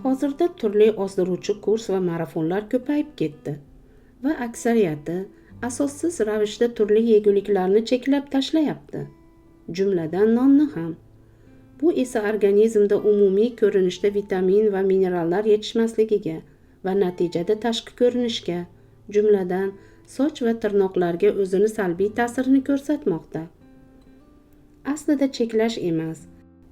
Hozirda turli ozdiruvchi kurs va marafonlar ko'payib ketdi va aksariyati asossiz ravishda turli yeguliklarni cheklab tashlayapti, jumladan nonni ham. Bu esa organizmda umumiy ko'rinishda vitamin va minerallar yetishmasligiga va natijada tashqi ko'rinishga, jumladan soch va tirnoqlarga o'zini salbiy ta'sirini ko'rsatmoqda. Aslida cheklash emas,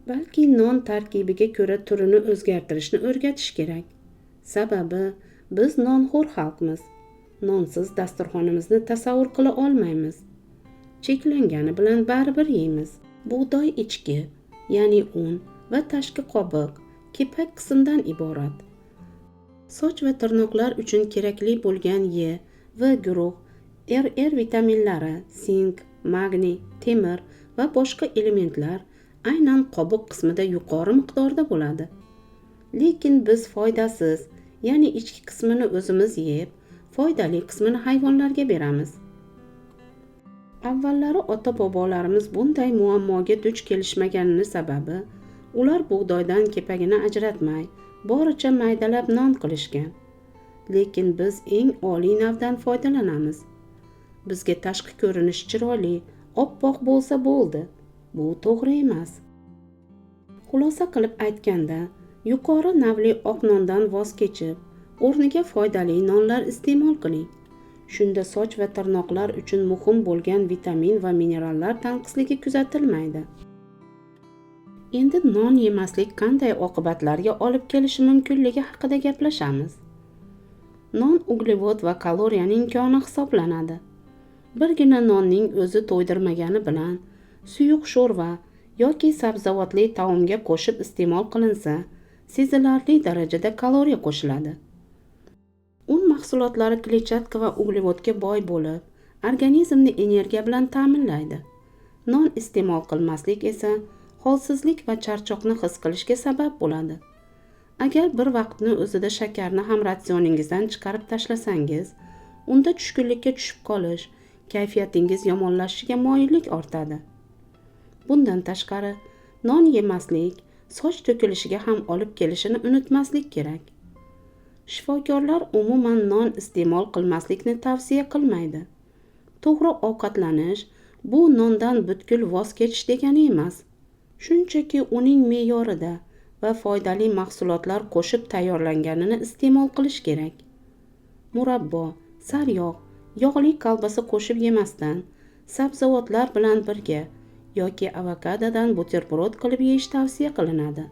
balki non tarkibiga ko'ra turini o'zgartirishni o'rgatish kerak. Sababi biz nonxo'r xalqmiz. Nonsiz dasturxonimizni tasavvur qila olmaymiz. Cheklangani bilan baribir yeymiz. Bug'doy ichki, ya'ni un va tashqi qobiq, kepak qismdan iborat. Soch va tirnoqlar uchun kerakli bo'lgan E va guruh, RR vitaminlari, sink, magniy, temir va boshqa elementlar aynan qobiq qismida yuqori miqdorda bo'ladi. Lekin biz foydasiz, ya'ni ichki qismini o'zimiz yeb, foydali qismini hayvonlarga beramiz. Avvallari ota-bobolarimiz bunday muammoga duch kelishmaganini sababi, ular bug'doydan kepagini ajratmay, boricha maydalab non qilishgan. Lekin biz eng oliy navdan foydalanamiz. Bizga tashqi ko'rinish chiroyli, oppoq bo'lsa bo'ldi. Bu to'g'ri emas. Xulosa qilib aytganda, yuqori navli oq nondan voz kechib, o'rniga foydali nonlar iste'mol qiling. Shunda soch va tirnoqlar uchun muhim bo'lgan vitamin va minerallar tanqisligi kuzatilmaydi. Endi non yemaslik qanday oqibatlarga olib kelishi mumkinligi haqida gaplashamiz. Non uglevod va kaloriyaning koni hisoblanadi. Birgina nonning o'zi to'ydirmagani bilan suyuq sho'rva yoki sabzavotli taomga qo'shib iste'mol qilinsa, sezilarli darajada kaloriya qo'shiladi. Un mahsulotlari kletchatka va uglevodga boy bo'lib, organizmni energiya bilan ta'minlaydi. Non iste'mol qilmaslik esa holsizlik va charchoqni his qilishga sabab bo'ladi. Agar bir vaqtni o'zida shakarni ham ratsioningizdan chiqarib tashlasangiz, unda tushkunlikka tushib qolish, kayfiyatingiz yomonlashishiga moyillik ortadi. Bundan tashqari, non yemaslik soch to'kilishiga ham olib kelishini unutmaslik kerak. Shifokorlar umuman non iste'mol qilmaslikni tavsiya qilmaydi. To'g'ri ovqatlanish bu nondan butkul voz kechish degani emas. Shunchaki uning me'yorida va foydali mahsulotlar qo'shib tayyorlanganini iste'mol qilish kerak. Murabbo, sariyog', yog'li kolbasa qo'shib yemasdan, sabzavotlar bilan birga yoki avokadodan buterbrod qilib yeyish tavsiya qilinadi.